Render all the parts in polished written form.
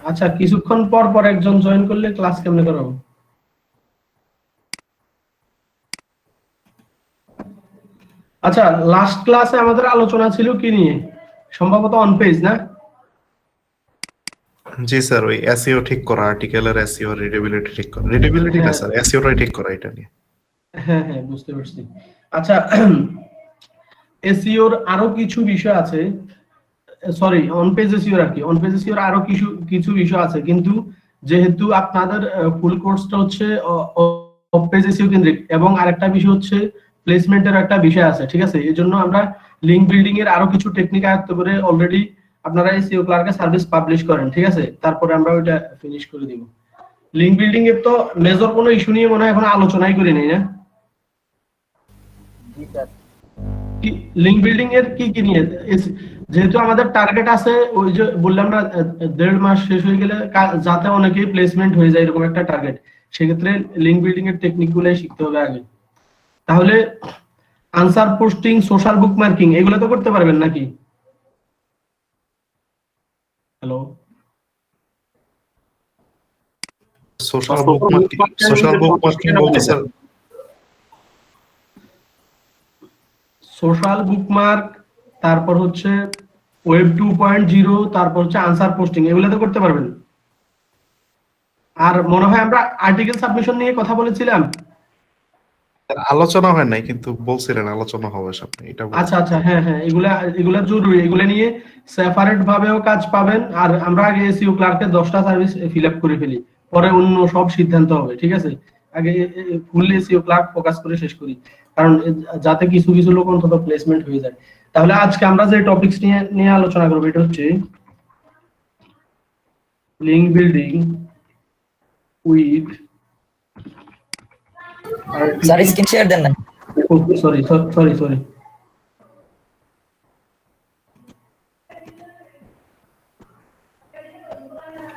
আচ্ছা, কিছুক্ষণ পর পর একজন জয়েন করলে ক্লাস কেমনে করাবো? আচ্ছা, লাস্ট ক্লাসে আমাদের আলোচনা ছিল কি নিয়ে? সম্ভবত অন পেজ, না? জি স্যার, ওই এসইও ঠিক করা, আর্টিকেলের এসইও রিডেবিলিটি ঠিক করা, রিডেবিলিটি না স্যার, এসইওটাই ঠিক করা, এটা নিয়ে। হ্যাঁ হ্যাঁ, বুঝতে পারছি। আচ্ছা, এসইওর আরো কিছু বিষয় আছে, সরি অন পেজ এসইওর আর কি, অন পেজ এসইওর আরো কিছু কিছু বিষয় আছে, কিন্তু যেহেতু আপনাদের ফুল কোর্সটা হচ্ছে অফ পেজ এসইও কেন্দ্রিক এবং আরেকটা বিষয় হচ্ছে প্লেসমেন্টের একটা বিষয় আছে, ঠিক আছে? এজন্য আমরা লিংক বিল্ডিং এর আরো কিছু টেকনিক আয়ত্ত করে অলরেডি আপনারা এসইও ক্লার্কের সার্ভিস পাবলিশ করেন, ঠিক আছে? তারপরে আমরা ওইটা ফিনিশ করে দিব। লিংক বিল্ডিং এর তো মেজর কোনো ইস্যু নিয়ে মনে হয় এখন আলোচনাই করি নাই, না? লিংক বিল্ডিং এর কি কি নিয়ে, যেহেতু আমাদের টার্গেট আছে, ওই যে বললাম না 1.5 মাস শেষ হয়ে গেলে যাতে অনেকেই প্লেসমেন্ট হয়ে যায়, এরকম একটা টার্গেট, সেক্ষেত্রে লিংক বিল্ডিং এর টেকনিক গুলো শিখতে হবে আগে। তাহলে আনসার পোস্টিং, সোশ্যাল বুক মার্কিং এগুলো তো করতে পারবেন নাকি? হ্যালো, সোশ্যাল বুক মার্কিং বলতে স্যার, সোশ্যাল বুকমার্ক, তারপর হচ্ছে ওয়েব 2.0, তারপর হচ্ছে আনসার পোস্টিং, এগুলো তো করতে পারবেন। আর মনে হয় আমরা আর্টিকেল সাবমিশন নিয়ে কথা বলেছিলাম। আলোচনা হয় নাই, কিন্তু বলছিলেন আলোচনা হবে সামনে, এটা আচ্ছা আচ্ছা, হ্যাঁ হ্যাঁ, এগুলা জরুরি, এগুলা নিয়ে সেপারেট ভাবেও কাজ পাবেন। আর আমরা আগে এসইও ক্লার্কের 10টা সার্ভিস ফিল আপ করে ফেলি, পরে অন্য সব সিদ্ধান্ত হবে, ঠিক আছে? আগে ফুল এসইও ক্লার্ক ফোকাস করে শেষ করি, কারণ যাতে কিছু কিছু লোক অন্তত প্লেসমেন্ট হয়ে যায়। তাহলে আজকে আমরা যে টপিকস নিয়ে নিয়ে আলোচনা করবো, এটা হচ্ছে link building with, sir screen share দেন না। সরি সরি সরি,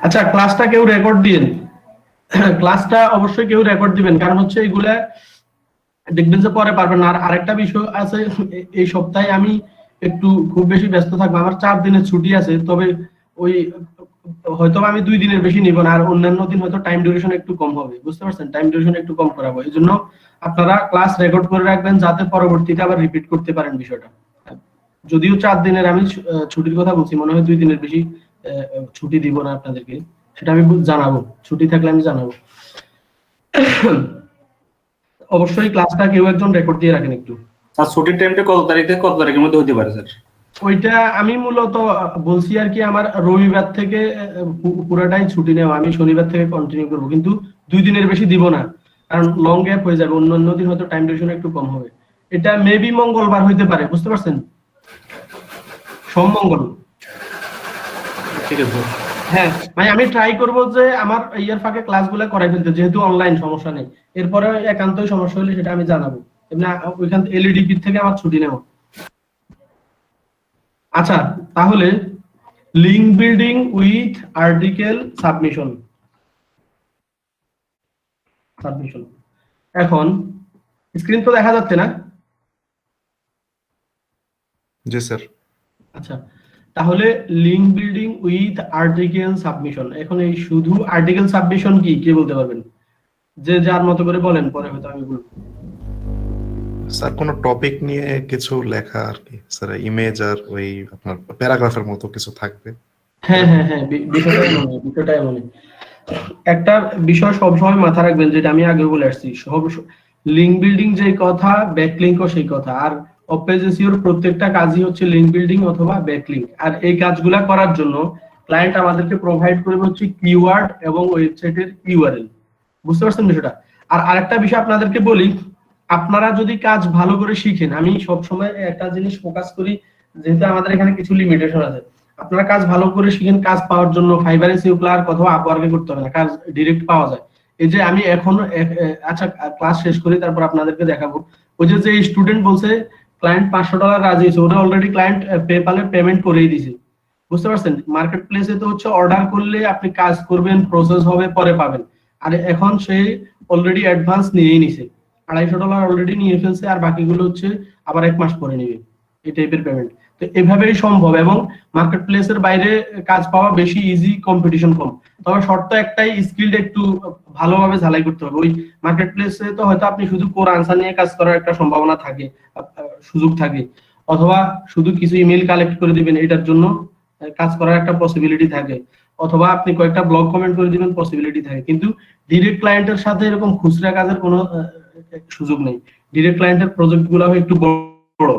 আচ্ছা ক্লাসটা কেউ রেকর্ড দিন, ক্লাসটা অবশ্যই কেউ রেকর্ড দিবেন, কারণ হচ্ছে এগুলা দেখবেন যে পরে পারবেন না। আর আরেকটা বিষয় আছে, এই সপ্তাহে আমি একটু খুব বেশি ব্যস্ত থাকবো, আমার 4 দিনের ছুটি আছে, তবে ওই হয়তো আমি 2 দিনের বেশি নিব না, আর অন্যান্য দিন হয়তো টাইম ডিউরেশন একটু কম হবে, বুঝতে পারছেন? টাইম ডিউরেশন একটু কম করাবো, এই জন্য আপনারা ক্লাস রেকর্ড করে রাখবেন যাতে পরবর্তীতে আবার রিপিট করতে পারেন বিষয়টা। যদিও 4 দিনের আমি ছুটির কথা বলছি, মনে হয় 2 দিনের বেশি ছুটি দিব না আপনাদেরকে, সেটা আমি জানাবো, ছুটি থাকলে আমি জানাবো। অবশ্যই ক্লাসটা কেউ একজন রেকর্ড দিয়ে রাখেন একটু। স্যার ছুটির টাইমটা কত তারিখ থেকে কত তারিখের মধ্যে হতে পারে স্যার? ওইটা আমি মূলত বলছি আর কি, আমার রবিবার থেকে পুরোটাই ছুটি নেওয়া, আমি শনিবার থেকে কন্টিনিউ করব, কিন্তু 2 দিনের বেশি দিব না, কারণ লং গ্যাপ হয়ে যাবে, অন্য দিন হয়তো টাইম ডিউরেশন একটু কম হবে। এটা মেবি মঙ্গলবার হইতে পারে, বুঝতে পারছেন? সোম-মঙ্গল, ঠিক আছে। হ্যাঁ ভাই, আমি ট্রাই করব যে আমার ইয়ার ফাঁকে ক্লাসগুলো করাই ফেলতে, যেহেতু অনলাইন সমস্যা নেই। এরপরে একান্তই সমস্যা হলে সেটা আমি জানাবো, এমনি ওইখান এলইডিপি থেকে আমার ছুটি নেব। আচ্ছা, তাহলে link building with article submission, এখন স্ক্রিন তো দেখা যাচ্ছে না? জি স্যার। আচ্ছা, তাহলে link building with article submission, এখন এই শুধু আর্টিকেল সাবমিশন কি কে বলতে পারবেন? যে যার মতো করে বলেন, পরে হয়তো আমি বলবো। স্যার কোন টপিক নিয়ে কিছু লেখা আর কি স্যার, ইমেজ আর ওই আপনার প্যারাগ্রাফের মতো কিছু থাকবে। হ্যাঁ হ্যাঁ হ্যাঁ, বিষয়টা এমনই। একটা বিষয় সবসময় মাথা রাখবেন, যেটা আমি আগে বলে আসছি, সব লিংক বিল্ডিং যেই কথা, ব্যাকলিংকও সেই কথা। আর অফ-পেজ এসইওর প্রত্যেকটা কাজই হচ্ছে লিংক বিল্ডিং অথবা ব্যাকলিংক। আর এই কাজগুলা করার জন্য ক্লায়েন্ট আমাদেরকে প্রোভাইড করবে হচ্ছে কিওয়ার্ড এবং ওয়েবসাইটের ইউআরএল, বুঝতে পারছেন বিষয়টা? আর আরেকটা বিষয় আপনাদেরকে বলি, আপনারা যদি কাজ ভালো করে শিখেন, আমি সবসময় একটা জিনিস ফোকাস করি, যেহেতু আমাদের এখানে কিছু লিমিটেশন আছে, আপনারা কাজ ভালো করে শিখেন, কাজ পাওয়ার জন্য ফাইবার এসইও ক্লার্ক অথবা আপওয়ার্কে করতে হবে না, কাজ ডাইরেক্ট পাওয়া যায়। এই যে আমি এখন আচ্ছা ক্লাস শেষ করি, তারপর আপনাদেরকে দেখাবো। ওই যে স্টুডেন্ট বলছে ক্লায়েন্ট $500 রাজি হয়েছে, ওটা অলরেডি ক্লায়েন্ট পেপ্যালে পেমেন্ট করেই দিয়েছে, বুঝতে পারছেন? মার্কেট প্লেসে তো হচ্ছে অর্ডার করলে আপনি কাজ করবেন, প্রসেস হবে, পরে পাবেন। আর এখন সে অলরেডি অ্যাডভান্স নিয়েই নিছে, $250 অলরেডি নিয়ে ফেলছে, আর বাকিগুলো হচ্ছে আবার 1 মাস পরে নিবে, এই টাইপের পেমেন্ট। তো এভাবেই সম্ভব, এবং মার্কেট প্লেসের বাইরে কাজ পাওয়া বেশি ইজি, কম্পিটিশন কম। তবে শর্ত একটাই, স্কিলড একটু ভালোভাবে ঝালাই করতে হবে। ওই মার্কেট প্লেসে তো হয়তো আপনি শুধু কোর আনসার নিয়ে কাজ করার একটা সম্ভাবনা থাকে, সুযোগ থাকে, অথবা শুধু কিছু ইমেল কালেক্ট করে দিবেন, এটার জন্য কাজ করার একটা পসিবিলিটি থাকে, অথবা আপনি কয়েকটা ব্লগ কমেন্ট করে দিবেন, পসিবিলিটি থাকে। কিন্তু ডিরেক্ট ক্লায়েন্টের সাথে এরকম খুচরা কাজের কোনো সুযোগ নেই। ডিরেক্ট ক্লায়েন্টের প্রজেক্ট গুলো হবে একটু বড়,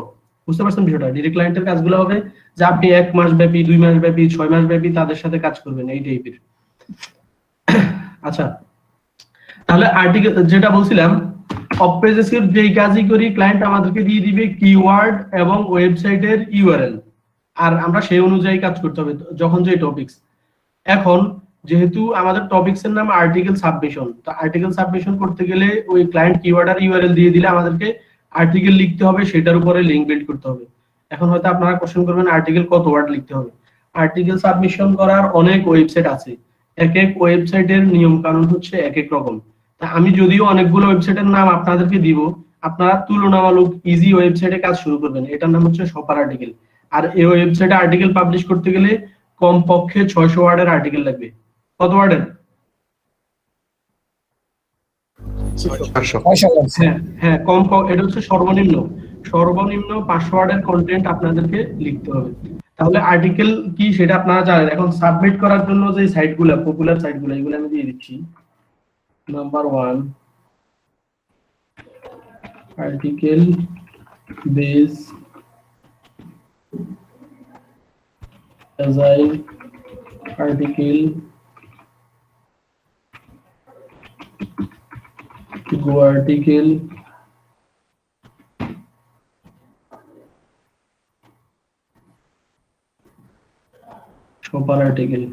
বুঝতে পারছেন বিষয়টা? ডিরেক্ট ক্লায়েন্টের কাজগুলো হবে যে আপনি 1 মাস ব্যাপী, 2 মাস ব্যাপী, 6 মাস ব্যাপী তাদের সাথে কাজ করবেন, এই টাইপের। আচ্ছা, তাহলে আর্টিকেল যেটা বলছিলাম, অফ পেজের যেই কাজই করি ক্লায়েন্ট আমাদেরকে দিয়ে দিবে কিওয়ার্ড এবং ওয়েবসাইটের ইউআরএল, আর আমরা সেই অনুযায়ী কাজ করতে হবে যখন যে টপিকস। এখন যেহেতু আমাদের টপিকস এর নাম আর্টিকেল সাবমিশন, তো আর্টিকেল সাবমিশন করতে গেলে ওই ক্লায়েন্ট কিওয়ার্ড আর ইউআরএল দিয়ে দিলে আমাদেরকে আর্টিকেল লিখতে হবে, সেটার উপরে লিংক বিল্ড করতে হবে। এখন হয়তো আপনারা কোশ্চেন করবেন আর্টিকেল কত ওয়ার্ড লিখতে হবে। আর্টিকেল সাবমিশন করার অনেক ওয়েবসাইট আছে, এক এক ওয়েবসাইটের নিয়ম কানুন হচ্ছে এক এক রকম। তা আমি যদিও অনেকগুলো ওয়েবসাইটের নাম আপনাদেরকে দিব, আপনারা তুলনামূলক ইজি ওয়েবসাইটে কাজ শুরু করবেন, এটার নাম হচ্ছে শপার আর্টিকেল। আর এই ওয়েবসাইটে আর্টিকেল পাবলিশ করতে গেলে কমপক্ষে 600 ওয়ার্ডের আর্টিকেল লাগবে। কত ওয়ার্ডের? 400। 600 ওয়ার্ড। হ্যাঁ হ্যাঁ, এটা হচ্ছে সর্বনিম্ন 500 ওয়ার্ডের কন্টেন্ট আপনাদেরকে লিখতে হবে। তাহলে আর্টিকেল কি সেটা আপনারা জানেন। এখন সাবমিট করার জন্য যে সাইটগুলো, পপুলার সাইটগুলো, এগুলো আমি দিয়ে দিচ্ছি। Number 1, article base agile article, go article, shopper article.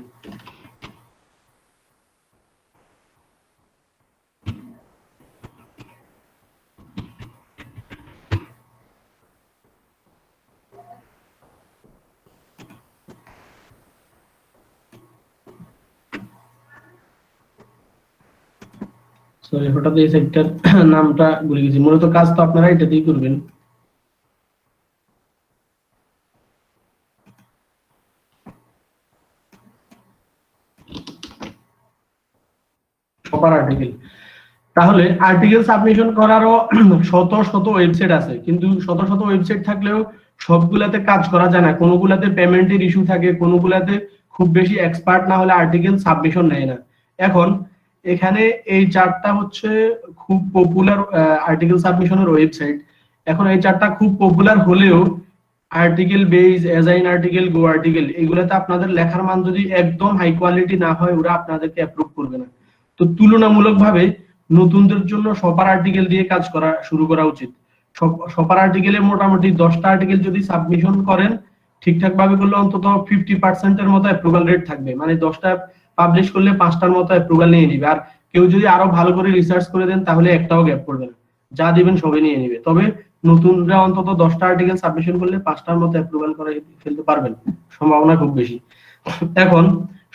Sorry, হঠাৎ এই সেক্টর নামটা ভুলে গেছি। মূলত কাজ তো আপনারা এটাতেই করবেন। Shopper article. তাহলে আর্টিকেল সাবমিশন করারও শত শত ওয়েবসাইট আছে, কিন্তু শত শত ওয়েবসাইট থাকলেও সবগুলাতে কাজ করা যায় না। কোনগুলাতে পেমেন্টের ইস্যু থাকে, কোনগুলাতে খুব বেশি এক্সপার্ট না হলে আর্টিকেল সাবমিশন নেয় না। এখন এখানে এই চারটা হচ্ছে খুব পপুলার আর্টিকেল সাবমিশনের ওয়েবসাইট। এখন এই চারটা খুব পপুলার হলেও article base, এজাইন article, go article, এগুলাতে আপনাদের লেখার মান যদি একদম হাই কোয়ালিটি না হয়, ওরা আপনাদেরকে অ্যাপ্রুভ করবে না। তো তুলনামূলকভাবে নতুনদের জন্য শপার আর্টিকেল দিয়ে কাজ করা শুরু করা উচিত। শপার আর্টিকেলে মোটামুটি 10টা আর্টিকেল যদি সাবমিশন করেন, ঠিকঠাক ভাবে করলে অন্তত 50% এর মতো অ্যাপ্রুভাল রেট থাকবে। মানে 10টা পাবলিশ করলে 5টার মতো অ্যাপ্রুভাল নিয়ে নিবে। আর কেউ যদি আরো ভালো করে রিসার্চ করে দেন তাহলে একটাও গ্যাপ পড়বে না, যা দিবেন সবই নিয়ে নিবে। তবে নতুনরা অন্তত 10টা আর্টিকেল সাবমিশন করলে 5টার মতো অ্যাপ্রুভাল করে ফেলতে পারবেন, সম্ভাবনা খুব বেশি। এখন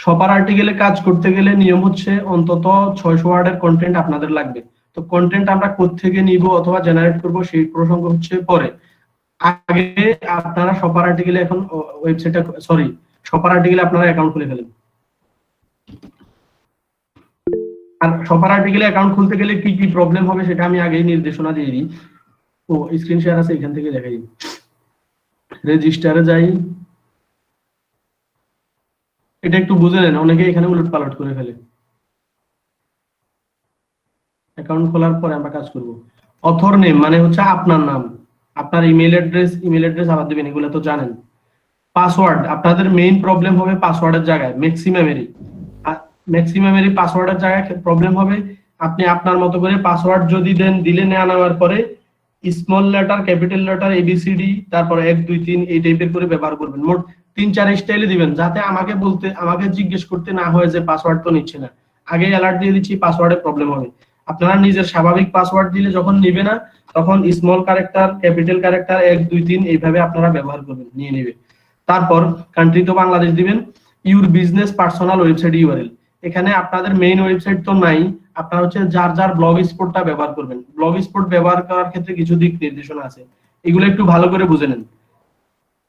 শপার আর্টিকেলে কাজ করতে গেলে নিয়ম হচ্ছে অন্তত 600 ওয়ার্ডের কন্টেন্ট আপনাদের লাগবে। তো কন্টেন্ট আমরা কোত্থেকে নিব অথবা জেনারেট করব সেই প্রসঙ্গ হচ্ছে পরে। আগে আপনারা শপার আর্টিকেলে এখন ওয়েবসাইটটা, সরি, শপার আর্টিকেলে আপনারা অ্যাকাউন্ট খুলে ফেলেন। আর শপার আর্টিকেলে অ্যাকাউন্ট খুলতে গেলে কি কি প্রবলেম হবে সেটা আমি আগেই নির্দেশনা দিয়ে দিই। ও স্ক্রিন শেয়ার আছে, এখান থেকে দেখাই। রেজিস্টারে যাই, এটা একটু বুঝে নেন, অনেকে এখানে উলট পালট করে ফেলে। অ্যাকাউন্ট খোলার পরে আমরা কাজ করব। অথর নেম মানে হচ্ছে আপনার নাম, আপনার ইমেল অ্যাড্রেস আবার দিবেন, এগুলো তো জানেন। পাসওয়ার্ড, আপনাদের মেইন প্রবলেম হবে পাসওয়ার্ডের জায়গায়, ম্যাক্সিমামেরই পাসওয়ার্ডের জায়গায় প্রবলেম হবে। আপনি আপনার মতো করে পাসওয়ার্ড যদি দেন, দিলে নেওয়ার পরে small letter, capital letter, A B C D, তারপর 1 2 3 এই টাইপের করে ব্যবহার করবেন। মোট 3-4 স্টাইলে দিবেন, যাতে আমাকে জিজ্ঞেস করতে না হয় যে পাসওয়ার্ড তো নিচ্ছে না। আগে অ্যালার্ট দিয়ে দিচ্ছি পাসওয়ার্ডে প্রবলেম হবে। আপনারা নিজের স্বাভাবিক পাসওয়ার্ড দিলে যখন নিবে না, তখন স্মল ক্যারেক্টার, ক্যাপিটাল ক্যারেক্টার 1 2 3 এইভাবে আপনারা ব্যবহার করবেন, নিয়ে নেবে। তারপর কান্ট্রি তো বাংলাদেশ দিবেন। Your business personal website URL, এখানে আপনাদের মেইন ওয়েবসাইট তো নাই, আপনারা হচ্ছে যার ব্লগ স্পটটা ব্যবহার করবেন। ব্লগ স্পট ব্যবহার করার ক্ষেত্রে কিছু দিক নির্দেশনা আছে, এগুলো একটু ভালো করে বুঝে নেন।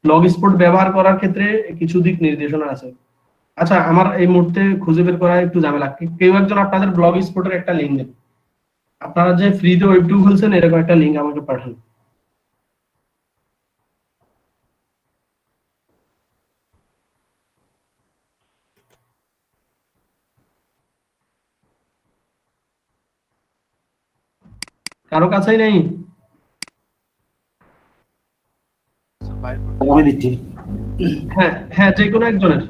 ব্লগ স্পট ব্যবহার করার ক্ষেত্রে কিছু দিক নির্দেশনা আছে। আচ্ছা, আমার এই মুহূর্তে খুঁজে বের করা একটু ঝামেলা। কেউ একজন আপনাদের ব্লগ স্পটের একটা লিঙ্ক দেন, আপনারা যে ফ্রিতে ওয়েব 2 খুলছেন এরকম একটা লিঙ্ক আমাকে পাঠান। কারো কাছেই নেই? আমি দিচ্ছি। হ্যাঁ হ্যাঁ, যে কোনো একজনের।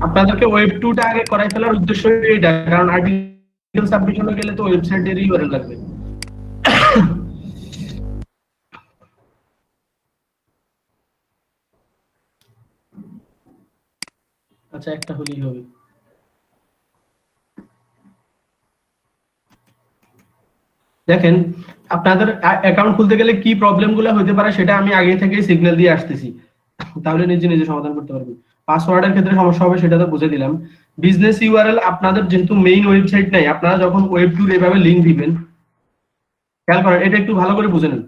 আপনাদেরকে ওয়েব 2টা আগে করাই ফেলার উদ্দেশ্য এইটা, কারণ আর্টিকেল সাবমিশনে গেলে তো ওয়েবসাইটেরই ইউআরএল লাগবে। আচ্ছা, একটা হলেই হবে। দেখেন, আপনাদের অ্যাকাউন্ট খুলতে গেলে কি প্রবলেম গুলো হতে পারে সেটা আমি আগে থেকেই সিগন্যাল দিয়ে আসতেছি, তাহলে নিজে নিজে সমাধান করতে পারবেন। পাসওয়ার্ডের ক্ষেত্রে সমস্যা হবে সেটা তো বুঝে দিলাম। বিজনেস ইউআরএল, আপনাদের যেহেতু মেইন ওয়েবসাইট নাই, আপনারা যখন ওয়েব 2 এভাবে লিংক দিবেন, খেয়াল করেন এটা একটু ভালো করে বুঝে নেন।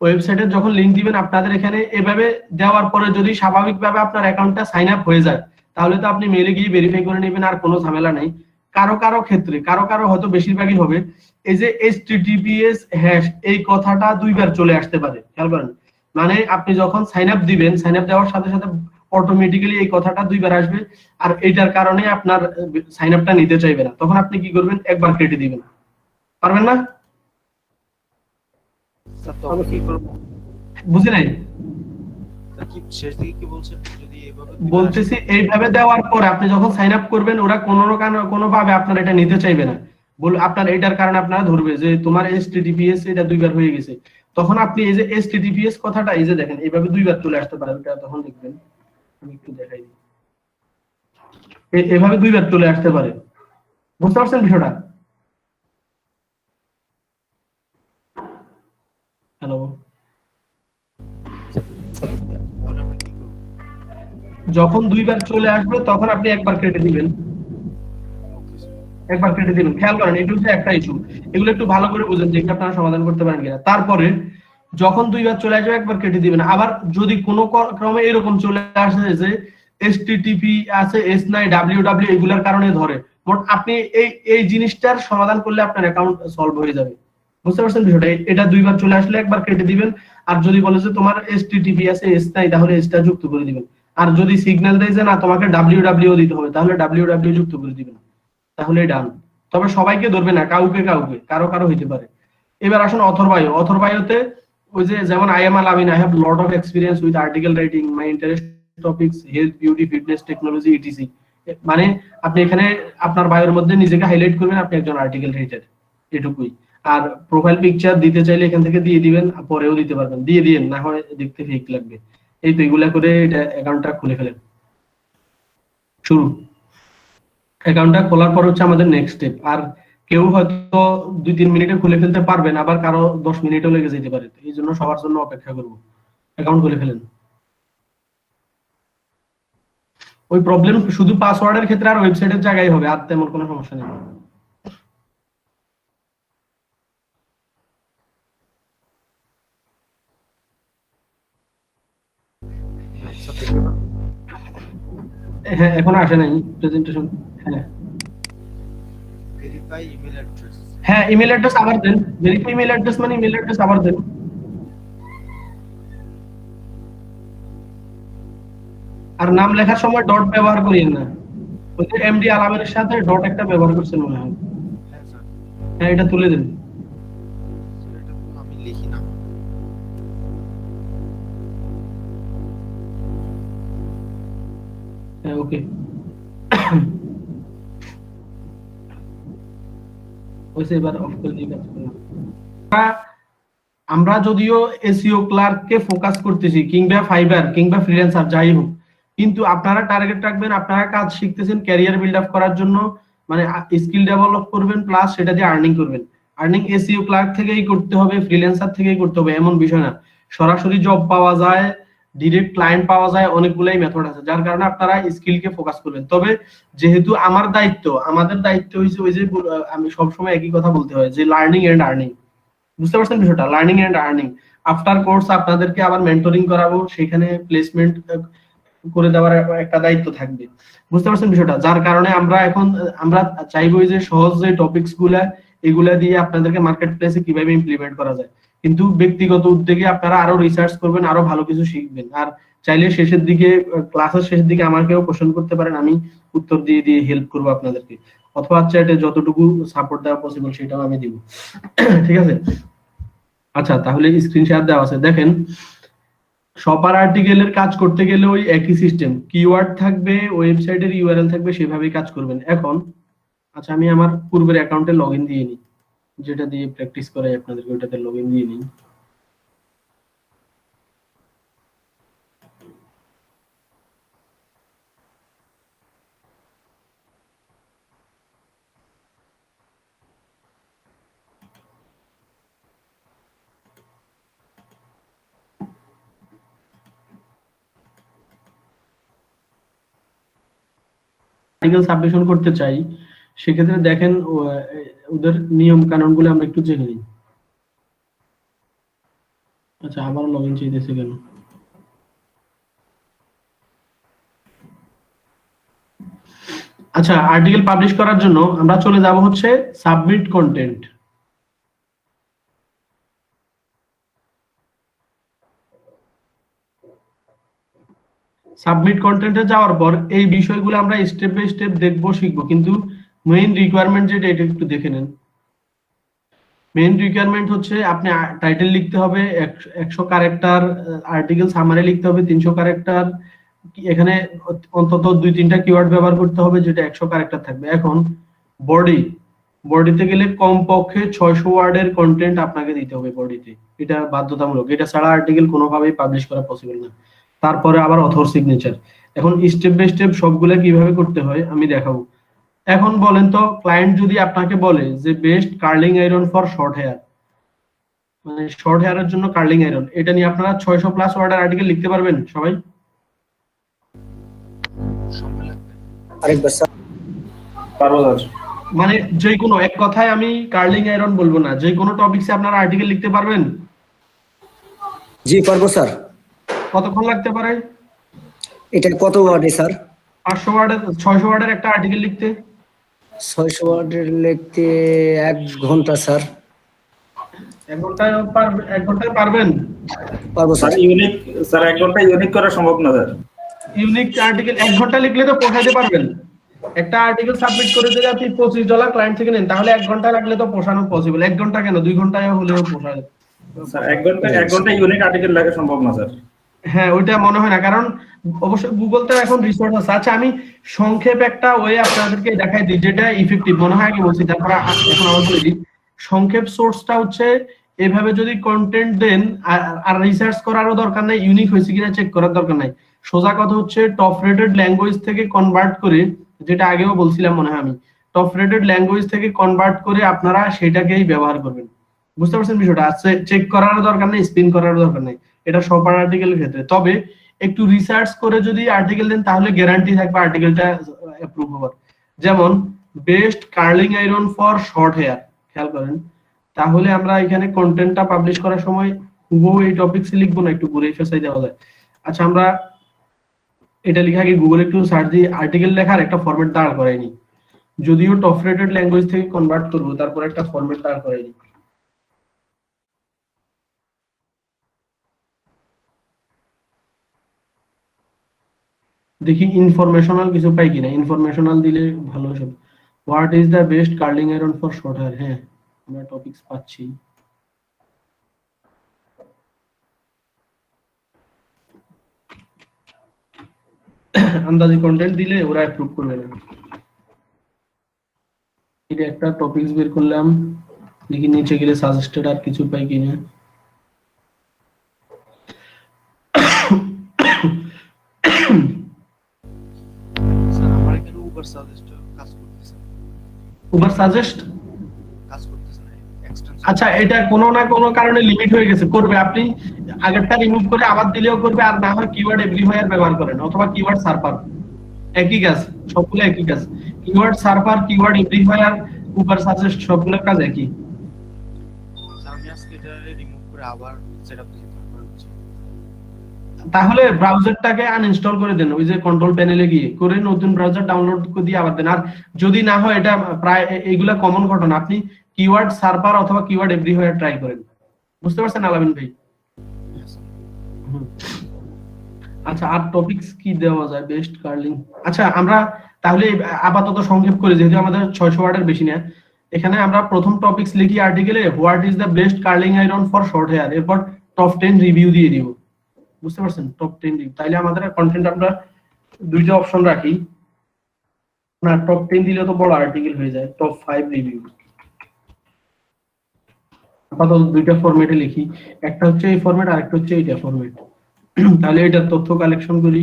ওয়েবসাইটে যখন লিংক দিবেন আপনাদের এখানে এভাবে দেওয়ার পরে যদি স্বাভাবিকভাবে আপনার অ্যাকাউন্টটা সাইন আপ হয়ে যায়, তাহলে তো আপনি মেইলে গিয়ে ভেরিফাই করে নেবেন, আর কোনো ঝামেলা নাই। কারো কারো ক্ষেত্রে, কারো হয়তো বেশিরভাগই হবে, এই যে HTTPS হ্যাশ এই কথাটা দুইবার চলে আসতে পারে। খেয়াল করেন, মানে আপনি যখন সাইন আপ দিবেন, সাইন আপ দেওয়ার সাথে সাথে অটোমেটিক্যালি এই কথাটা দুইবার আসবে, আর এইটার কারণে আপনার সাইন আপটা নিতে চাইবে না। তখন আপনি কি করবেন? একবার কেটে দিবেন। পারবেন না? বুঝি নাই। বলতেছি এইভাবে দেওয়ার পর আপনি যখন সাইন আপ করবেন, ওরা কোনো ভাবে আপনার এটা নিতে চাইবে না। আপনার এটার কারণে আপনারা ধরবে যে তোমার HTTPS এটা দুইবার হয়ে গেছে। তখন আপনি এই যে HTTPS কথাটা এই যে দেখেন এইভাবে দুইবার চলে আসতে পারে, ওটা তখন দেখবেন। আমি একটু দেখাই দিই, এভাবে দুইবার চলে আসতে পারে। বুঝতে পারছেন বিষয়টা? হ্যালো, যখন দুইবার চলে আসবে তখন আপনি একবার কেটে দিবেন, একবার কেটে দিবেন। খেয়াল করেন, এটা হচ্ছে একটা ইস্যু, এগুলো একটু ভালো করে বুঝেন যে এটা আপনারা সমাধান করতে পারেন কিনা। তারপরে যখন দুইবার চলে আসবে একবার কেটে দিবেন। আবার যদি কোনো ক্রমে এরকম চলে আসে যে HTTP আছে, S9 WW এগুলোর কারণে ধরে, মোট আপনি এই জিনিসটার সমাধান করলে আপনার অ্যাকাউন্ট সলভ হয়ে যাবে। বুঝতে পারছেন বিষয়টা? এটা দুইবার চলে আসলে একবার কেটে দিবেন। আর যদি বলে যে তোমার HTTP আছে, S9, তাহলে এসটা যুক্ত করে দিবেন। আর যদি সিগন্যাল দেয় যে না তোমাকে WW দিতে হবে, তাহলে WW যুক্ত করে দিবেন, তাহলে ডান। তবে সবাইকে ধরবে না, কাউকে কারো হইতে পারে। এবার আসুন অথরবায়ো। অথরবায়োতে ওই যে যেমন I am Alamin, I have lot of experience with article writing, my interest topics health, beauty, fitness, technology, etc. মানে আপনি এখানে আপনার বায়োর মধ্যে নিজেকে হাইলাইট করবেন আপনি একজন আর্টিকেল রাইটার, এটুকুই। আর প্রোফাইল পিকচার দিতে চাইলে এখান থেকে দিয়ে দিবেন, পরেও দিতে পারবেন, দিয়ে দিন, না হয় দেখতে ফেক লাগবে। এই তো এগুলা করে এটা অ্যাকাউন্টটা খুলে ফেলেন। শুরু অ্যাকাউন্টটা খোলার পর হচ্ছে আমাদের নেক্সট স্টেপ। আর কেউ হয়তো 2-3 মিনিটে খুলে ফেলতে পারবেন, আবার কারো 10 মিনিটও লেগে যেতে পারে। এই জন্য সবার জন্য অপেক্ষা করব। অ্যাকাউন্ট খুলে ফেলেন। ওই প্রবলেম শুধু পাসওয়ার্ডের ক্ষেত্রে আর ওয়েবসাইটের জায়গায় হবে, আর তেমন কোনো সমস্যা নেই। হ্যাঁ, এখন আসে নাই প্রেজেন্টেশন। হ্যাঁ, ইমেল অ্যাড্রেস আবার দেন। ভেরিফাই ইমেল অ্যাড্রেস মানে ইমেল অ্যাড্রেস আবার দেন। আর নাম লেখার সময় ডট ব্যবহার করিয়েন না। ওই যে এমডি আলামের সাথে ডট একটা ব্যবহার করছেন মনে হয়। হ্যাঁ, এটা তুলে দেন। আমি লিখি না। হ্যাঁ, ওকে। ওইসে এবার অফ করে দিয়ে কাজ করলাম। আমরা যদিও এসইও ক্লার্ককে ফোকাস করতেছি, কিংবা ফাইবার কিংবা ফ্রিল্যান্সার যাই হোক, কিন্তু আপনারা টার্গেট রাখবেন আপনারা কাজ শিখতেছেন ক্যারিয়ার বিল্ড আপ করার জন্য, মানে স্কিল ডেভেলপ করবেন, প্লাস সেটা দিয়ে আর্নিং করবেন। আর্নিং এসইও ক্লার্ক থেকেই করতে হবে, ফ্রিল্যান্সার থেকেই করতে হবে এমন বিষয় না। সরাসরি জব পাওয়া যায়, ডিরেক্ট ক্লায়েন্ট পাওয়া যায়, অনেকগুলাই মেথড আছে, যার কারণে আপনারা স্কিলকে ফোকাস করবেন। তবে যেহেতু আমাদের দায়িত্ব হচ্ছে ওই যে আমি সবসময় একই কথা বলতে হয় যে লার্নিং এন্ড আর্নিং। বুঝতে পারছেন বিষয়টা? Learning and earning. After course আপনাদেরকে আবার মেন্টরিং করাবো, সেখানে প্লেসমেন্ট করে দেওয়ার একটা দায়িত্ব থাকবে। বুঝতে পারছেন বিষয়টা? যার কারণে আমরা চাইবো যে সহজ যে টপিকস এগুলা দিয়ে আপনাদেরকে মার্কেট প্লেসে কিভাবে ইমপ্লিমেন্ট করা যায়। কিন্তু ব্যক্তিগত উদ্যোগে আপনারা আরো রিসার্চ করবেন, আরো ভালো কিছু শিখবেন। আর চাইলে শেষের দিকে, ক্লাসের শেষের দিকে আমাকেও কোশ্চেন করতে পারেন, আমি উত্তর দিয়ে দিয়ে হেল্প করবো আপনাদেরকে, অথবা চ্যাটে যতটুকু সাপোর্ট দেওয়া পসিবল সেটাও আমি দিব। ঠিক আছে? আচ্ছা, তাহলে স্ক্রিন শেয়ার দেওয়া আছে, দেখেন। শপার আর্টিকেলের কাজ করতে গেলে ওই একই সিস্টেম, কিওয়ার্ড থাকবে, ওয়েবসাইটের ইউআরএল থাকবে, সেভাবেই কাজ করবেন। এখন আচ্ছা, আমি আমার পূর্বের অ্যাকাউন্টে লগইন দিয়ে নিই, যেটা দিয়ে প্র্যাকটিস করে আপনাদেরকে ওটাতে লগইন দিয়ে নিই। আর্টিকেল সাবমিশন করতে চাই, সেক্ষেত্রে দেখেন ওদের নিয়ম কানুনগুলো আমরা একটু জেনে নিই। আচ্ছা, আবার লগইন চাইতেছে কেন? আচ্ছা, আর্টিকেল পাবলিশ করার জন্য আমরা চলে যাব হচ্ছে সাবমিট কন্টেন্ট। সাবমিট কন্টেন্টে যাওয়ার পর এই বিষয়গুলো আমরা স্টেপ বাই স্টেপ দেখবো, শিখবো, কিন্তু মেইন রিকোয়ারমেন্ট যেটা এটা একটু দেখে নেন। মেইন রিকোয়ারমেন্ট হচ্ছে আপনি টাইটেল লিখতে হবে 100 ক্যারেক্টার, আর্টিকেল সামারি লিখতে হবে 300 ক্যারেক্টার, এখানে অন্তত 2-3টা কিওয়ার্ড ব্যবহার করতে হবে যেটা 100 ক্যারেক্টার থাকবে। এখন বডিতে গেলে কমপক্ষে 600 ওয়ার্ডের কন্টেন্ট আপনাকে দিতে হবে বডিতে, এটা বাধ্যতামূলক, এটা ছাড়া আর্টিকেল কোনোভাবেই পাবলিশ করা পসিবল না। তারপরে আবার অথর সিগনেচার। এখন স্টেপ বাই স্টেপ সবগুলা কিভাবে করতে হয় আমি দেখাবো। এখন বলেন তো, ক্লায়েন্ট যদি আপনাকে বলে যে best curling iron for short hair, মানে শর্ট হেয়ারের জন্য কার্লিং আয়রন, এটা নিয়ে আপনারা 600+ ওয়ার্ডের আর্টিকেল লিখতে পারবেন সবাই? আরেকবার স্যার। পারবো স্যার। মানে যে কোনো এক কথায় আমি কার্লিং আয়রন বলবো না, যে কোনো টপিকসে আপনারা আর্টিকেল লিখতে পারবেন? জি পারবো স্যার। কতক্ষণ লাগতে পারে এটা কত ওয়ার্ডে স্যার? 500 ওয়ার্ডের 600 ওয়ার্ডের একটা আর্টিকেল লিখতে? 600 ওয়ার্ডের লিখতে 1 ঘন্টা স্যার। 1 ঘন্টায় 1 ঘন্টায় পারবেন? পারবো স্যার। স্যার 1 ঘন্টা ইউনিক করা সম্ভব না স্যার। ইউনিক আর্টিকেল 1 ঘন্টা লিখলে তো পোষাইতে পারবেন। একটা আর্টিকেল সাবমিট করে যদি আপনি $25 ক্লায়েন্ট থেকে নেন, তাহলে 1 ঘন্টা লাগলে তো পোষানো পসিবল। 1 ঘন্টা কেন, 2 ঘন্টায় হলেও পোষায়। স্যার 1 ঘন্টা ইউনিক আর্টিকেল লাগা সম্ভব না স্যার। হ্যাঁ, ওইটা মনে হয় না, কারণ অবশ্যই গুগলতে এখন রিসোর্স আছে। আচ্ছা, আমি সংক্ষেপ একটা ওয়ে আপনাদেরকে দেখাই দিই যেটা ইফেক্টিভ মনে হয়, আগে বলছি তারপর এখন আবার বলি। সংক্ষেপ সোর্সটা হচ্ছে এভাবে যদি কন্টেন্ট দেন, আর রিসার্চ করারও দরকার নাই, ইউনিক হয়েছে কিনা চেক করার দরকার নাই। সোজা কথা হচ্ছে টপ রেটেড ল্যাঙ্গুয়েজ থেকে কনভার্ট করে, যেটা আগেও বলছিলাম মনে হয় আমি, টপ রেটেড ল্যাঙ্গুয়েজ থেকে কনভার্ট করে আপনারা সেটাকেই ব্যবহার করবেন। বুঝতে পারছেন বিষয়টা? চেক করার দরকার নেই, স্পিন করার দরকার নেই, এটা সব আর্টিকেলের ক্ষেত্রে। তবে একটু রিসার্চ করে যদি আর্টিকেল দেন তাহলে গ্যারান্টি থাকবে আর্টিকেলটা অ্যাপ্রুভ হওয়ার। যেমন best curling iron for short hair, খেয়াল করেন। তাহলে আমরা এখানে কন্টেন্টটা পাবলিশ করার সময় হুবহু এই টপিকসে লিখবো না, একটু ঘুরে ফেসাই দেওয়া যায়। আচ্ছা, আমরা এটা লিখে আগে গুগলে একটু সার্চ দিয়ে আর্টিকেল লেখার একটা ফরম্যাট দাঁড় করাইনি, যদিও টপ রেটেড ল্যাঙ্গুয়েজ থেকে কনভার্ট করবো, তারপর একটা ফরম্যাট দাঁড় করাইনি। দেখি ইনফরমেশনাল কিছু পাই কিনা, ইনফরমেশনাল দিলে ভালো হবে। What is the best curling iron for short hair? হ্যাঁ, আমরা টপিকস পাচ্ছি। আন্দাজি কন্টেন্ট দিলে ওরা অ্যাপ্রুভ করবে না। এটা একটা টপিকস বের করলাম, দেখি নিচে গেলে সাজেস্টেড আর কিছু পাই কিনা। উবার সাজেস্ট আচ্ছা, এটা কোনো না কোনো কারণে লিমিট হয়ে গেছে, করবে। আপনি আগেরটা রিমুভ করে আবার দিলেও করবে, আর না হয় কিওয়ার্ড এভরিওয়্যার ব্যবহার করেন অথবা কিওয়ার্ড সার্ভার, একই কাজ, সবগুলো একই কাজ। Keyword server, keyword everywhere, Uber suggest, সবগুলোর কাজ একই। স্যার আমি এটা রিমুভ করে আবার সেটআপ দিতে হচ্ছে। তাহলে ব্রাউজারটাকে আনইনস্টল করে দেন, ওই যে কন্ট্রোল প্যানেলে গিয়ে করে নতুন ব্রাউজার ডাউনলোড করে দিয়ে আবার দেন। আর যদি না হয়, এটা প্রায় এইগুলা কমন ঘটনা, আপনি কিওয়ার্ড সার্ভার অথবা কিওয়ার্ড এভরিহোয়ার ট্রাই করেন। বুঝতে পারছেন আলামিন ভাই? হুম। আচ্ছা, আর টপিকস কি দেওয়া যায় বেস্ট কার্লিং? আচ্ছা, আমরা তাহলে আপাতত সংক্ষেপ করে, যেহেতু আমাদের 600 ওয়ার্ডের বেশি না, এখানে আমরা প্রথম টপিকস লিখি আর্টিকেলে what is the best curling iron for short hair, এরপর টপ 10 রিভিউ দিয়ে দিব। বুঝতে পারছেন? Top 10 review. তাইলে আমাদের কন্টেন্ট আমরা দুইটা অপশন রাখি না, টপ 10 দিলে তো বড় আর্টিকেল হয়ে যায়, টপ 5 রিভিউ। আপাতত দুইটা ফরম্যাটে লিখি, একটা হচ্ছে এই ফরম্যাট আর একটা হচ্ছে এইটা ফরম্যাট। তাহলে এটা তথ্য কালেকশন করি।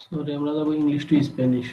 সরি, আমরা যাবো ইংলিশ টু স্প্যানিশ।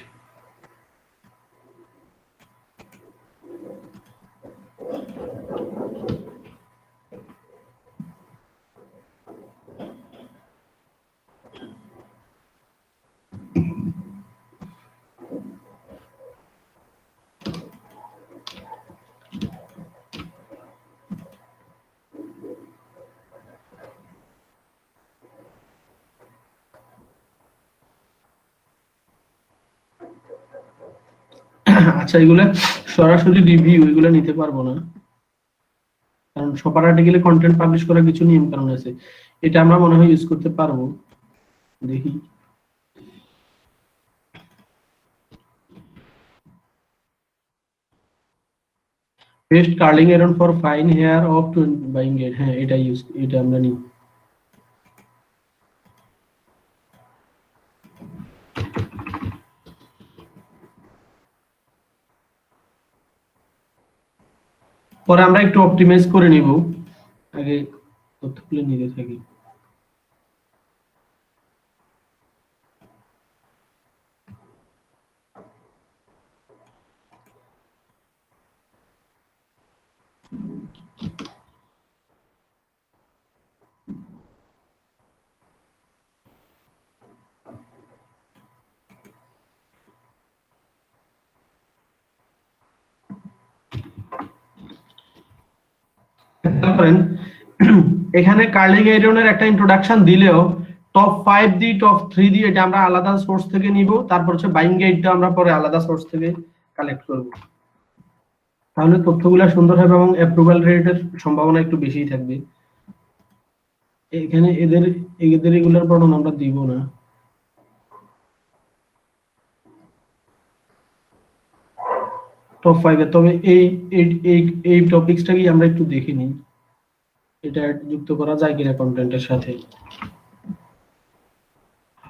আচ্ছা, এগুলা সরাসরি রিভিউ এগুলা নিতে পারবো না, কারণ সবার আর্টিকেলে কন্টেন্ট পাবলিশ করার কিছু নিয়ম কানুন আছে। এটা আমরা মনে হয় ইউজ করতে পারবো, দেখি। Best curling iron for fine hair of buying ad, হ্যাঁ এটা আমরা নিই। পরে আমরা একটু অপটিমাইজ করে নিব, আগে তথ্যগুলো নিতে থাকি। করেন এখানে কার্লিং আয়রনের একটা ইন্ট্রোডাকশন দিলেও টপ 5 দি টপ 3 দি এটা আমরা আলাদা সোর্স থেকে নিব, তারপর হচ্ছে বাইং গাইডটা আমরা পরে আলাদা সোর্স থেকে কালেক্ট করব। তাহলে তথ্যগুলো সুন্দর হবে এবং অ্যাপ্রুভাল রেটের সম্ভাবনা একটু বেশিই থাকবে। এখানে এদের এগুলোর বর্ণনা আমরা দিব না। টপ 5 এ তবে এই এই এই টপিকসটাকে আমরা একটু দেখে নিই, এটা যুক্ত করা যায় কিনা কন্টেন্টের সাথে।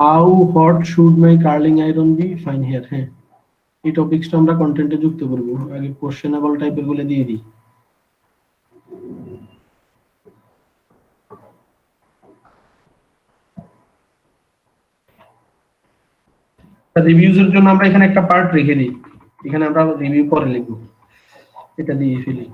How hot should my curling iron be fine hair, হ্যাঁ এই টপিকসটা আমরা কন্টেন্টে যুক্ত করব। আগে কোশ্চেনেবল টাইপের গুলো দিয়ে দিই। রিভিউজ এর জন্য আমরা এখানে একটা পার্ট রেখে দিই, এখানে আমরা রিভিউ পরে লিখব, এটা দিয়ে ফেলি।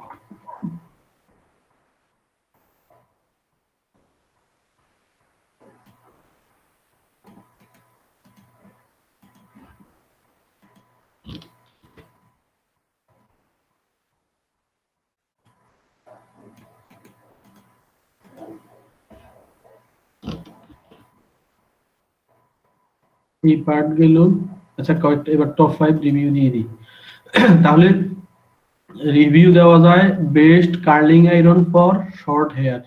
এই পার্ট গেল। আচ্ছা, কয়েকটা এবার টপ 5 রিভিউ দিয়ে দিই। তাহলে রিভিউ দেওয়া যায় best curling iron for short hair.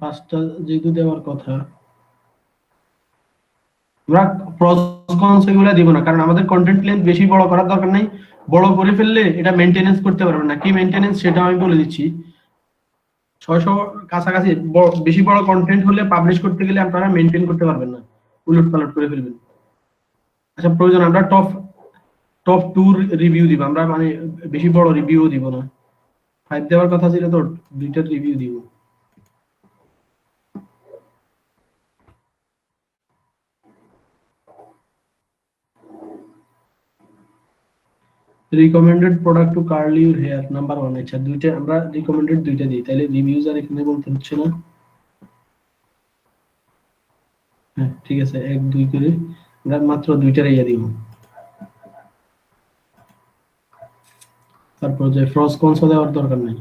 পাঁচটা যেহেতু দেওয়ার কথা, আমরা প্রস কনস এগুলা দিব না, কারণ আমাদের কন্টেন্ট লেন্থ বেশি বড় করার দরকার নাই। বড় করে ফেললে এটা মেইনটেনেন্স করতে পারবে না। কি মেইনটেনেন্স সেটা আমি বলে দিচ্ছি। 600 কাছাকাছি বেশি বড় কন্টেন্ট হলে পাবলিশ করতে গেলে আপনারা মেইনটেইন করতে পারবেন না, উলটপালট করে ফেলবেন। আচ্ছা, প্রয়োজন আমরা টপ 2 রিভিউ দিব, আমরা মানে বেশি বড় রিভিউ দিব না। 5 দেওয়ার কথা ছিল তো, 2টা রিভিউ দিব। Recommended product to curl your hair number 1। আচ্ছা, দুইটা আমরা রিকমেন্ডেড দুইটা দিই, তাহলে রিভিউজ আর এখানে বলতে হচ্ছে না। হ্যাঁ ঠিক আছে, 1 2 করে আমরা মাত্র দুইটার ইয়া দিব। তারপর যে ফ্রস কনস দেওয়ার দরকার নাই।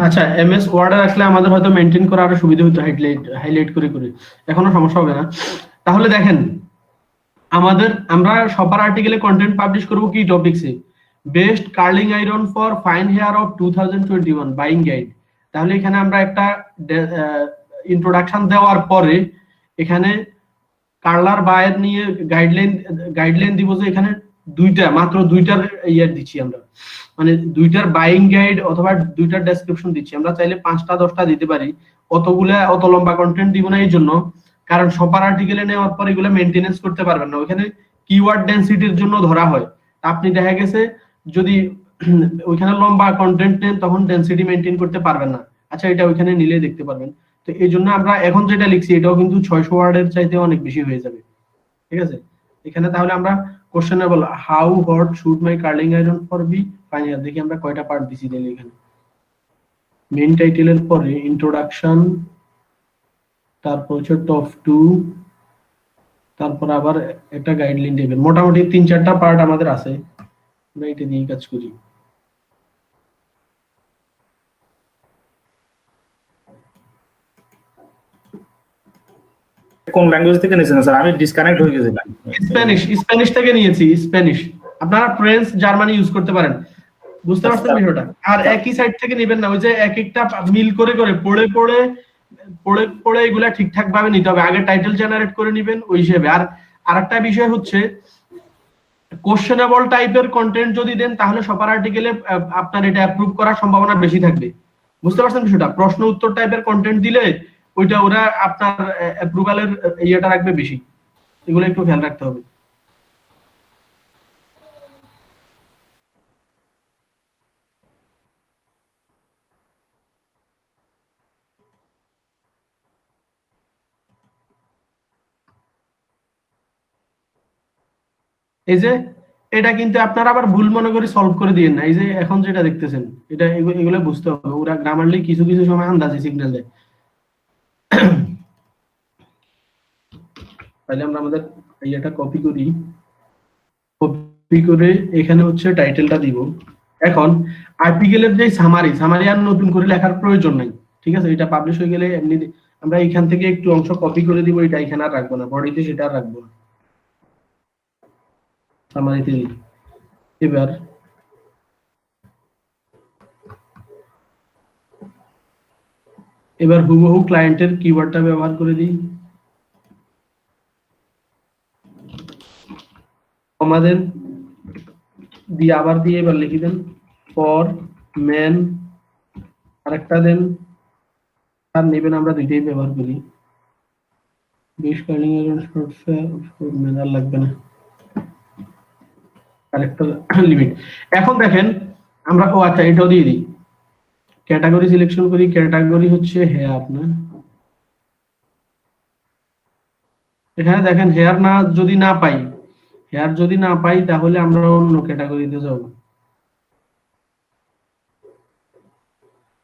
আচ্ছা, এমএস ওয়ার্ডে রাখলে আমাদের হয়তো মেইনটেইন করা আরো সুবিধা হতো, হাইলাইট করে করে। এখনো সমস্যা হবে না। তাহলে দেখেন, আমরা সবার আর্টিকেলে কন্টেন্ট পাবলিশ করব কি টপিকসে? Best curling iron for fine hair of 2021 buying guide. তাহলে এখানে আমরা একটা ইন্ট্রোডাকশন দেওয়ার পরে এখানে কার্লার বায়ের নিয়ে গাইডলাইন দিব যে এখানে মাত্র দুইটার ইয়ার দিচ্ছি আমরা, মানে দুইটার বাইং গাইড অথবা দুইটার ডেসক্রিপশন দিচ্ছি। আমরা চাইলে 5টা 10টা দিতে পারি, অত লম্বা কন্টেন্ট দিব না। এই জন্য কারণ সবার আর্টিকেলে নেওয়ার পর এগুলো মেইনটেনেন্স করতে পারবেন না, ওইখানে কিওয়ার্ড ডেনসিটির জন্য ধরা হয়। আপনি দেখা গেছে যদি ওইখানে লম্বা কন্টেন্ট নেন তখন ডেনসিটি মেইনটেইন করতে পারবেন না। আচ্ছা, এটা ওইখানে নিলে দেখতে পারবেন। তো এই জন্য আমরা এখন যেটা লিখছি এটাও কিন্তু 600 ওয়ার্ডের চাইতে অনেক বেশি হয়ে যাবে। ঠিক আছে, এখানে তাহলে আমরা questionable how hot should my curling iron for be fine hair, দেখি আমরা কয়টা পার্ট দিছি। তাহলে এখানে মেইন টাইটেলের পরে ইন্ট্রোডাকশন, তারপর হচ্ছে টপ 2, তারপর আবার একটা গাইডলাইন দেবেন। মোটামুটি 3-4টা পার্ট আমাদের আছে, আমরা এটা দিয়ে কাজ করি। কোন ল্যাঙ্গুয়েজ থেকে নিয়েছেন স্যার? আমি ডিসকানেক্ট হয়ে গেছিলাম। স্প্যানিশ থেকে নিয়েছি। স্প্যানিশ, আপনারা ফ্রেঞ্চ জার্মানি ইউজ করতে পারেন। বুঝতে পারছেন বিষয়টা? আর একই সাইড থেকে নেবেন না, ওই যে এক একটা মিল করে করে পড়ে এগুলা ঠিকঠাক ভাবে নিতে হবে। আগে টাইটেল জেনারেট করে নেবেন ওই হিসেবে। আর আরেকটা বিষয় হচ্ছে, কোশ্চেনেবল টাইপের কন্টেন্ট যদি দেন তাহলে সবার আর্টিকেলে আপনার এটা অ্যাপ্রুভ করার সম্ভাবনা বেশি থাকবে। বুঝতে পারছেন বিষয়টা? প্রশ্ন উত্তর টাইপের কন্টেন্ট দিলে ওরা আপনার অ্যাপ্রুভালের ইয়েটা রাখবে বেশি। এগুলো একটু খেয়াল রাখতে হবে। এই যে এটা কিন্তু আপনারা আবার ভুল মনে করে সলভ করে দিয়েন না। এই যে এখন যেটা দেখতেছেন এটা এগুলো বুঝতে হবে। ওরা গ্রামারলি কিছু কিছু সময় আন্দাজে সিগন্যাল দেয়। তাহলে আমরা আমাদের এটা কপি করে এখানে হচ্ছে টাইটেলটা দিব। এখন আর্টিকেলের যে সামারি আর নতুন করে লেখার প্রয়োজন নাই। ঠিক আছে, এটা পাবলিশ হয়ে গেলে এমনি আমরা এখান থেকে একটু অংশ কপি করে দিব, এটা এখানে আর রাখবো না, বডিতে সেটা আর রাখবো না, সামারিতে দিই। এবার হুবহু ক্লায়েন্টের কিওয়ার্ডটা ব্যবহার করে দিই। আমাদের দিয়ে আবার দিয়ে এবার লিখে দেন ফর মেন, আরেকটা দেন, আর নেবেন আমরা দুইটাই ব্যবহার করি, best curling iron short for men আর লাগবে না, আরেকটা লিমিট। এখন দেখেন আমরা আচ্ছা এটাও দিয়ে দিই, ক্যাটাগরি সিলেকশন করি, ক্যাটাগরি হচ্ছে হেয়ার না, এখানে দেখেন হেয়ার না যদি না পাই, হেয়ার যদি না পাই তাহলে আমরা অন্য ক্যাটাগরিতে যাব,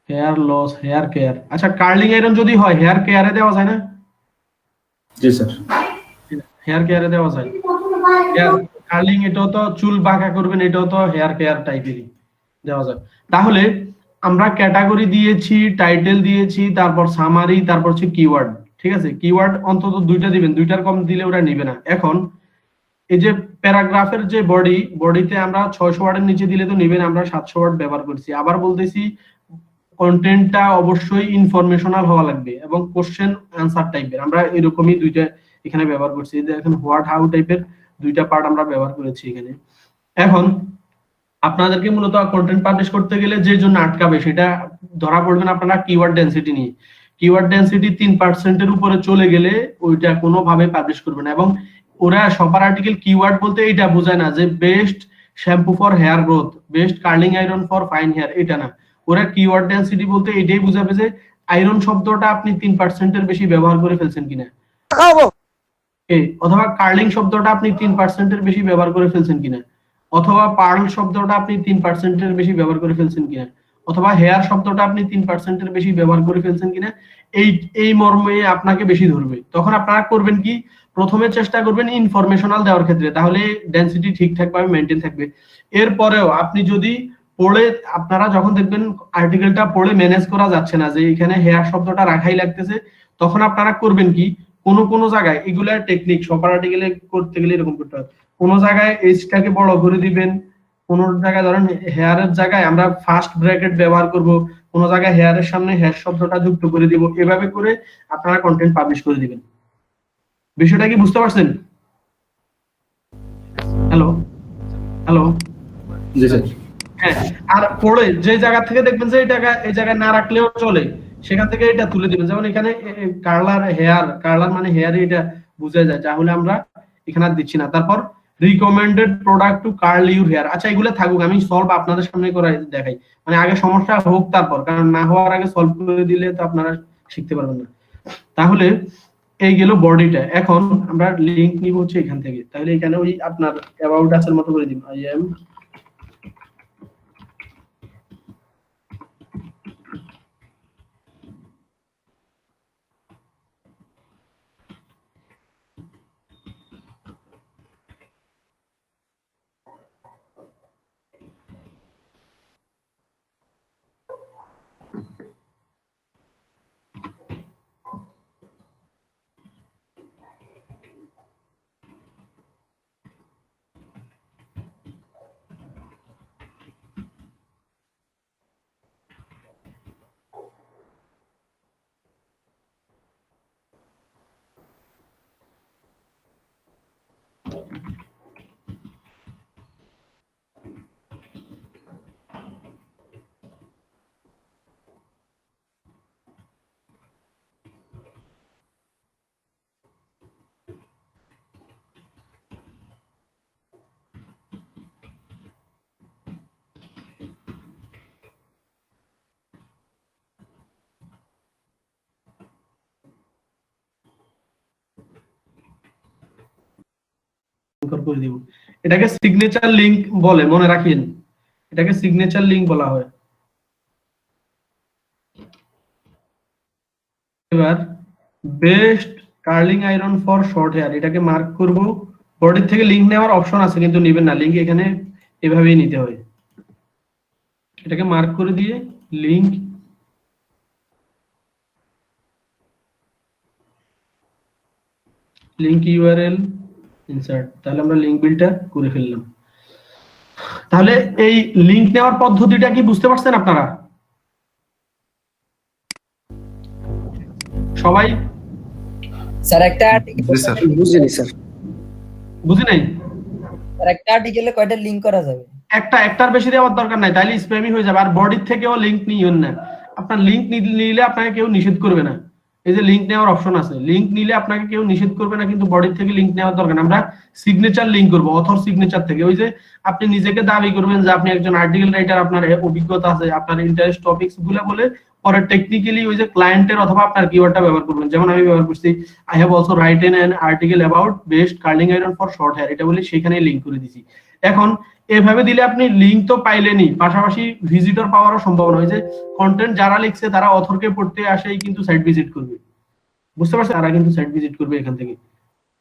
হেয়ার লস, হেয়ার কেয়ার। আচ্ছা কার্লিং আয়রন যদি হয় হেয়ার কেয়ারে দেওয়া যায় না? জি স্যার। হেয়ার কেয়ারে দেওয়া যায়। কার্লিং এটাও তো চুল বাঁকা করবেন, এটাও তো হেয়ার কেয়ার টাইপেরই দেওয়া যায়। তাহলে আমরা ক্যাটাগরি দিয়েছি, টাইটেল দিয়েছি, তারপর সামারি, তারপর হচ্ছে কিওয়ার্ড। ঠিক আছে, কিওয়ার্ড অন্তত দুইটা দিবেন, দুইটার কম দিলে ওরা নিবে না। এখন এই যে প্যারাগ্রাফের যে বডিতে আমরা 600 ওয়ার্ডের নিচে দিলে তো নিবেন, আমরা 700 ওয়ার্ড ব্যবহার করছি। আবার বলতেছি কন্টেন্টটা অবশ্যই ইনফরমেশনাল হওয়া লাগবে এবং কোশ্চেন অ্যানসার টাইপের, আমরা এরকমই দুইটা এখানে ব্যবহার করছি। এখন হোয়াট হাউ টাইপের দুইটা পার্ট আমরা ব্যবহার করেছি এখানে। এখন আপনাদেরকে মূলত কন্টেন্ট পাবলিশ করতে গেলে যে জন্য আটকাবে সেটা ধরা পড়বেন আপনারা কিওয়ার্ড ডেনসিটি নিয়ে। কিওয়ার্ড ডেনসিটি 3% এর উপরে চলে গেলে ওইটা কোনোভাবে পাবলিশ করবে না। এবং ওরা সবার আর্টিকেল কিওয়ার্ড বলতে এটা বোঝায় না যে best shampoo for hair growth, best curling iron for fine hair, এটা না। ওরা কিওয়ার্ড ডেনসিটি বলতে এটাই বুঝাবে যে আয়রন শব্দটা আপনি 3% এর বেশি ব্যবহার করে ফেলছেন কিনা, অথবা কার্লিং শব্দটা আপনি 3% এর বেশি ব্যবহার করে ফেলছেন কিনা, অথবা পার্ল শব্দটা আপনি 3% এর বেশি ব্যবহার করে ফেলছেন কিনা, অথবা হেয়ার শব্দটা আপনি 3% এর বেশি ব্যবহার করে ফেলছেন কিনা, এই মর্মে আপনাকে বেশি ধরবে। তখন আপনারা করবেন কি, প্রথমে চেষ্টা করবেন ইনফরমেশনাল দেওয়ার ক্ষেত্রে, তাহলে ডেনসিটি ঠিকঠাক ভাবে মেইনটেইন থাকবে। এরপরেও আপনি যদি পড়ে, আপনারা যখন দেখবেন আর্টিকেলটা পড়ে ম্যানেজ করা যাচ্ছে না, যে এখানে হেয়ার শব্দটা রাখাই লাগতেছে, তখন আপনারা করবেন কি, কোন জায়গায় এগুলা টেকনিক সব আর্টিকেলে করতে গেলে এরকম করতে হয়। কোন জায়গায় এইচটাকে বড় করে দিবেন, কোন জায়গায় ধরেন হেয়ারের জায়গায় আমরা ফার্স্ট ব্র্যাকেট ব্যবহার করব, কোন জায়গায় হেয়ারের সামনে হেয়ার শব্দটা যুক্ত করে দিব, এভাবে করে আপনারা কন্টেন্ট পাবলিশ করে দিবেন। বিষয়টা কি বুঝতে পারছেন? হ্যালো হ্যালো জি স্যার। হ্যাঁ, আর পড়ে যে জায়গা থেকে দেখবেন যে এই জায়গায় না রাখলেও চলে, সেখান থেকে এটা তুলে দিবেন। যেমন এখানে কার্লার হেয়ার, কার্লার মানে হেয়ার, এটা বোঝা যায়, তাহলে আমরা এখানে আর দিচ্ছি না। তারপর recommended product to curl your hair, আচ্ছা এগুলো থাকুক, আমি সলভ আপনাদের সামনে করে দেখাই, মানে আগে সমস্যা হোক তারপর, কারণ না হওয়ার আগে সলভ করে দিলে তো আপনারা শিখতে পারবেন না। তাহলে এই গেল বডিটা। এখন আমরা লিংক নিব হচ্ছে এখান থেকে, তাহলে এখানে ওই আপনার অ্যাবাউট আসার মতো করে দিন, আই এম করে দিব। এটাকে সিগনেচার লিংক বলে, মনে রাখেন, এটাকে সিগনেচার লিংক বলা হয়। এবার best curling iron for short hair, এটাকে মার্ক করব। বডি থেকে লিংক নেওয়ার অপশন আছে কিন্তু নেবেন না, লিংক এখানে এভাবেই নিতে হয়। এটাকে মার্ক করে দিয়ে লিংক, লিংক ইউআরএল ইনসার্ট, তাহলে আমরা লিংক বিলটা করে ফেললাম। তাহলে এই লিংক নেওয়ার পদ্ধতিটা কি বুঝতে পারছেন আপনারা সবাই? স্যার একটা আর্টিকেল জি স্যার। বুঝিনি স্যার। বুঝি নাই? স্যার একটা আর্টিকেলে কয়টা লিংক করা যাবে? একটার বেশি দেওয়ার দরকার নাই, তাইলে স্প্যামই হয়ে যাবে। আর বডির থেকেও লিংক নিয়েন না। আপনার লিংক নিলে আপনাকে কেউ নিষেধ করবে না, এই যে লিংক নেওয়ার অপশন আছে, লিংক নিলে আপনাকে কেউ নিষেধ করবে না, কিন্তু বডির থেকে লিংক নেওয়ার দরকার না। আমরা সিগনেচার লিংক করব, অথর সিগনেচার থেকে। ওই যে আপনি নিজেকে দাবি করবেন যে আপনি একজন আর্টিকেল রাইটার, আপনার অভিজ্ঞতা আছে, আপনার ইন্টারেস্ট টপিকস গুলো বলে পরে টেকনিক্যালি ওই যে ক্লায়েন্টের অথবা আপনার কিওয়ার্ডটা ব্যবহার করবেন। যেমন আমি ব্যবহার করছি I have also written an article about best curling iron for short hair, এটা বলে সেখানে লিংক করে দিছি। এখন এভাবে দিলে আপনি লিংক তো পাইলেনই, পাশাপাশি ভিজিটর পাওয়ারও সম্ভাবনা। হয় যে কন্টেন্ট যারা লিখছে তারা অথরকে পড়তে আসেই কিন্তু সাইট ভিজিট করবে, বুঝতে পারছেন? তারা কিন্তু সাইট ভিজিট করবে এখান থেকে।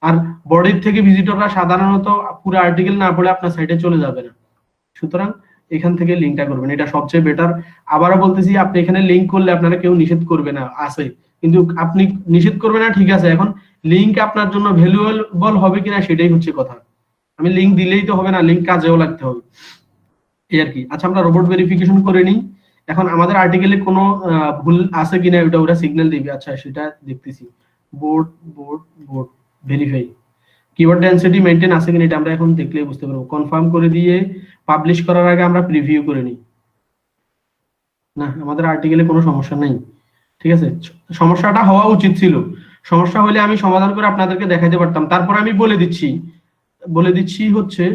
আর বডির থেকে ভিজিটররা সাধারণত পুরো আর্টিকেল না পড়ে আপনার সাইটে চলে যাবে না। সুতরাং এখান থেকে লিংকটা করবেন, এটা সবচেয়ে বেটার। আবারও বলতেছি, আপনি এখানে লিংক করলে আপনারা কেউ নিষেধ করবে না, আছে, কিন্তু আপনি নিষেধ করবে না, ঠিক আছে। এখন লিংক আপনার জন্য ভ্যালুয়েবল হবে কিনা সেটাই হচ্ছে কথা। আমি লিংক দিলেই তো হবে না, লিংক কাজেও লাগতে হবে, এই আর কি। আচ্ছা, আমরা রোবট ভেরিফিকেশন করে নিই। এখন আমাদের আর্টিকেলে কোনো ভুল আছে কিনা ওরা সিগন্যাল দিবে। আচ্ছা, সেটা দেখতেছি। Board verify, keyword density maintain আছে কিনা এটা আমরা এখন দেখলেই বুঝতে পারবো। কনফার্ম করে দিয়ে পাবলিশ করার আগে আমরা প্রিভিউ করে নিই। না, আমাদের আর্টিকেলে কোনো সমস্যা নেই, ঠিক আছে। সমস্যাটা হওয়া উচিত ছিল, সমস্যা হলে আমি সমাধান করে আপনাদেরকে দেখাইতে পারতাম। তারপর আমি বলে দিচ্ছি হচ্ছে,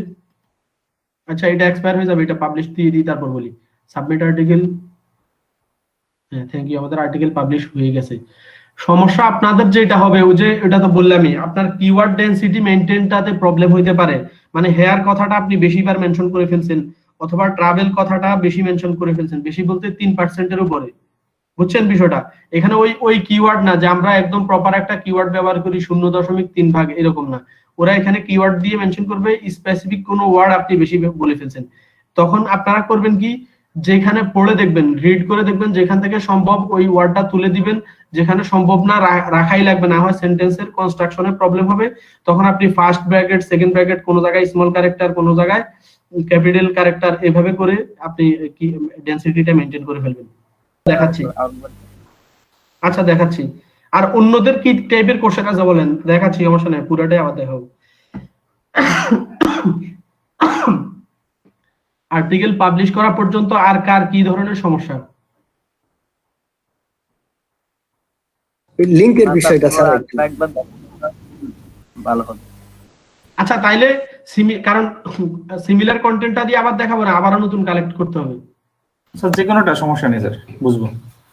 আচ্ছা এটা এক্সপায়ার হয়ে যাবে, এটা পাবলিশ দিয়ে দিই, তারপর বলি সাবমিট আর্টিকেল। হ্যাঁ, থ্যাংক ইউ, আমাদের আর্টিকেল পাবলিশ হয়ে গেছে। সমস্যা আপনাদের যেটা হবে, ওই যে এটা তো বললামই, আপনার কিওয়ার্ড ডেনসিটি মেইনটেইনটাতে প্রবলেম হইতে পারে। মানে হেয়ার কথাটা আপনি বেশিবার মেনশন করে ফেলছেন, অথবা ট্রাভেল কথাটা বেশি মেনশন করে ফেলছেন, বেশি বলতে 3% উপরে, বুঝছেন বিষয়টা? এখানে ওই কিওয়ার্ড না যে আমরা একদম প্রপার একটা কিওয়ার্ড ব্যবহার করি 0.3 ভাগ, এরকম না। ওরা এখানে কিওয়ার্ড দিয়ে মেনশন করবে, স্পেসিফিক কোনো ওয়ার্ড আপনি বেশি বলে ফেলছেন। তখন আপনারা করবেন কি, যেখানে পড়ে দেখবেন, রিড করে দেখবেন, যেখান থেকে সম্ভব ওই ওয়ার্ডটা তুলে দিবেন, যেখানে সম্ভব না রাখাই লাগবে, না হয় সেন্টেন্সের কনস্ট্রাকশনে প্রবলেম হবে। তখন আপনি ফার্স্ট ব্র্যাকেট, সেকেন্ড ব্র্যাকেট, কোনো জায়গায় স্মল ক্যারেক্টার, কোনো জায়গায় ক্যাপিটাল ক্যারেক্টার, এভাবে করে আপনি কি ডেনসিটিটা মেইনটেইন করে ফেলবেন। দেখাচ্ছি, আচ্ছা দেখাচ্ছি। আর অন্যদের কি টাইপের কোশ্চেন আছে বলেন, দেখাচ্ছি, সমস্যা নেই, পুরোটাই আবার দেখাবো। আর্টিকেল পাবলিশ করা পর্যন্ত আর কার কি ধরনের সমস্যা? লিংকের বিষয়টা স্যার একবার ভালো হবে। আচ্ছা, তাইলে কারণ সিমিলার কন্টেন্টটা দিয়ে আবার দেখাবো না, আবারও নতুন কালেক্ট করতে হবে। স্যার যে কোনোটা সমস্যা নেই স্যার, বুঝবো।